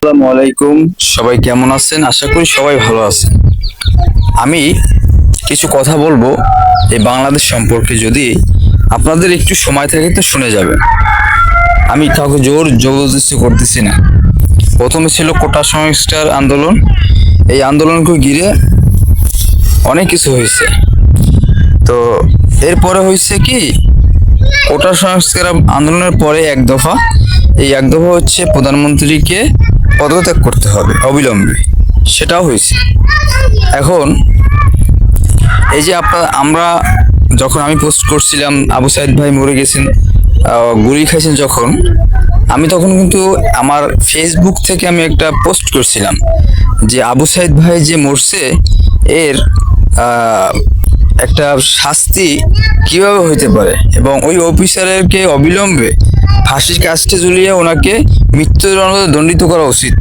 আসসালামু আলাইকুম। সবাই কেমন আছেন? আশা করি সবাই ভালো আছেন। আমি কিছু কথা বলবো এই বাংলাদেশ সম্পর্কে, যদি আপনাদের একটু সময় থাকে তো শুনে যাবেন। আমি কাউকে জোর জবরদস্তি করতেছি না। প্রথমে ছিল কোটা সংস্কার আন্দোলন। এই আন্দোলনকে ঘিরে অনেক কিছু হয়েছে। তো এরপরে হয়েছে কি, কোটা সংস্কার আন্দোলনের পরে এক দফা, এই এক দফা হচ্ছে প্রধানমন্ত্রীকে পদত্যাগ করতে হবে অবিলম্বে, সেটাও হয়েছে। এখন এই যে আমরা যখন আমি পোস্ট করছিলাম আবু সাইদ ভাই মরে গেছেন, গুলি খাইছেন, যখন আমি তখন কিন্তু আমার ফেসবুক থেকে আমি একটা পোস্ট করছিলাম যে আবু সাইদ ভাই যে মরছে এর একটা শাস্তি কিভাবে হইতে পারে, এবং ওই অফিসারকে অবিলম্বে ফাঁসির কাস্টে ঝুলিয়ে ওনাকে মৃত্যুদণ্ড দণ্ডিত করা উচিত,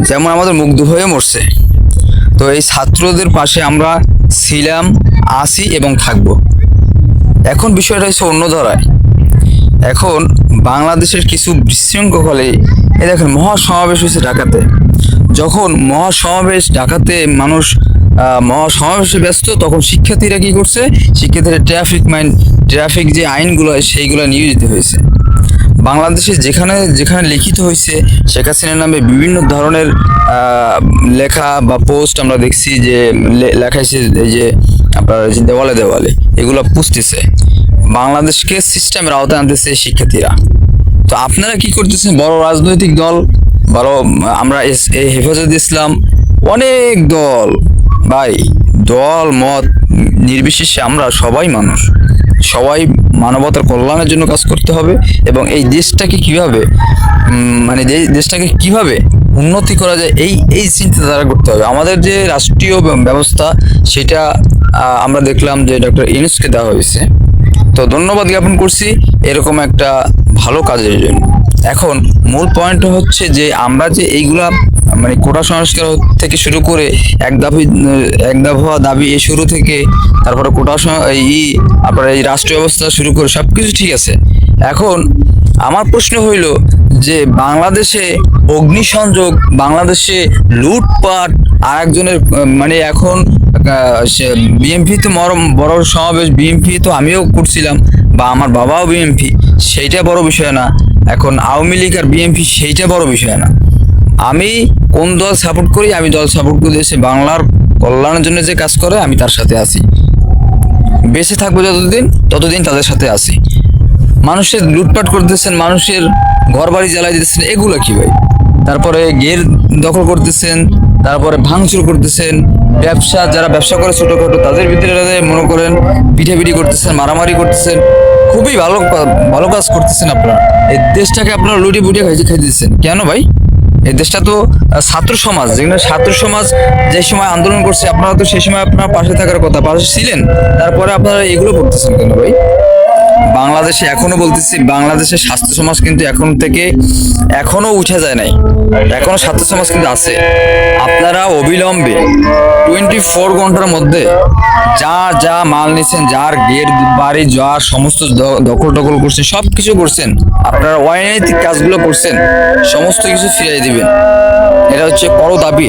যেমন আমাদের মুগ্ধ হয়ে মরছে। তো এই ছাত্রদের পাশে আমরা ছিলাম, আছি এবং থাকব। এখন বিষয়টা হচ্ছে অন্য ধারায়। এখন বাংলাদেশের কিছু বিশৃঙ্খল হলে, এই দেখেন মহাসমাবেশ হয়েছে ঢাকাতে। যখন মহাসমাবেশ ঢাকাতে মানুষ মহাসমাবেশে ব্যস্ত, তখন শিক্ষার্থীরা কি করছে? শিক্ষার্থীরা ট্রাফিক যে আইনগুলো সেইগুলো নিয়োজিত হয়েছে। বাংলাদেশে যেখানে যেখানে লিখিত হয়েছে শেখ হাসিনার নামে বিভিন্ন ধরনের লেখা বা পোস্ট আমরা দেখছি যে লেখাইছে, এই যে আপনার দেওয়ালে দেওয়ালে এগুলো পুষতেছে, বাংলাদেশকে সিস্টেমের আওতায় আনতেছে শিক্ষার্থীরা। তো আপনারা কি করতেছেন? বড় রাজনৈতিক দল, বড় আমরা হেফাজত ইসলাম, অনেক দল, ভাই দল মত নির্বিশেষে আমরা সবাই মানুষ, সবাই মানবতার কল্যাণের জন্য কাজ করতে হবে, এবং এই দেশটাকে কিভাবে দেশটাকে কিভাবে উন্নতি করা যায় এই চিন্তাধারা করতে হবে। আমাদের যে রাষ্ট্রীয় ব্যবস্থা সেটা আমরা দেখলাম যে ডক্টর ইউনূসকে দেওয়া হয়েছে। তো ধন্যবাদ জ্ঞাপন করছি এরকম একটা ভালো কাজের জন্য। এখন মূল পয়েন্ট হচ্ছে যে আমরা যে এইগুলা কোটা সংস্কার থেকে শুরু করে এক দফা দাবি এই শুরু থেকে, তারপরে আপনার এই রাষ্ট্র ব্যবস্থা শুরু করে সবকিছু ঠিক আছে। এখন আমার প্রশ্ন হইল যে বাংলাদেশে অগ্নিসংযোগ, বাংলাদেশে লুটপাট, আর একজনের এখন বিএনপি তো বড় সমাবেশ, বিএনপি তো আমিও করছিলাম বা আমার বাবাও বিএনপি, সেইটা বড় বিষয় না। এখন আওয়ামী লীগ আর বিএনপি সেইটা বড় বিষয় না। আমি কোন দল সাপোর্ট করি? আমি দল সাপোর্ট করে দেশে বাংলার কল্যাণের জন্য যে কাজ করে আমি তার সাথে আছি, বেঁচে থাকবো ততদিন তাদের সাথে আছি। মানুষের লুটপাট করতেছেন, মানুষের ঘর বাড়ি জ্বালাই দিতেছেন, এগুলো কি ভাই? তারপরে গের দখল করতেছেন, তারপরে ভাঙচুর করতেছেন, যারা ব্যবসা করে ছোটখাটো তাদের ভিতরে মনে করেন পিঠাপিঠি করতেছেন, মারামারি করতেছেন। খুবই ভালো কাজ করতেছেন আপনারা। এই দেশটাকে আপনারা লুটি বুটি খাইতেছেন কেন ভাই? এই দেশটা তো ছাত্র সমাজ, যেখানে ছাত্র সমাজ যে সময় আন্দোলন করছে, আপনারা তো সেই সময় আপনার পাশে থাকার কথা, পাশে ছিলেন, তারপরে আপনারা এগুলো করতেছেন কেন ভাই? বাংলাদেশে এখনো বলতেছি, বাংলাদেশের স্বাস্থ্য সমাজ কিন্তু এখনো উঠে যায় নাই, এখনো স্বাস্থ্য সমাজ কিন্তু আছে। আপনারা অবিলম্বে 24 ঘন্টার মধ্যে যা মাল নিচ্ছেন, যার গেট বাড়ি, যার সমস্ত দখল করছেন, সবকিছু করছেন, আপনারা অনৈতিক কাজগুলো করছেন, সমস্ত কিছু ফিরিয়ে দিবেন। এটা হচ্ছে বড় দাবি।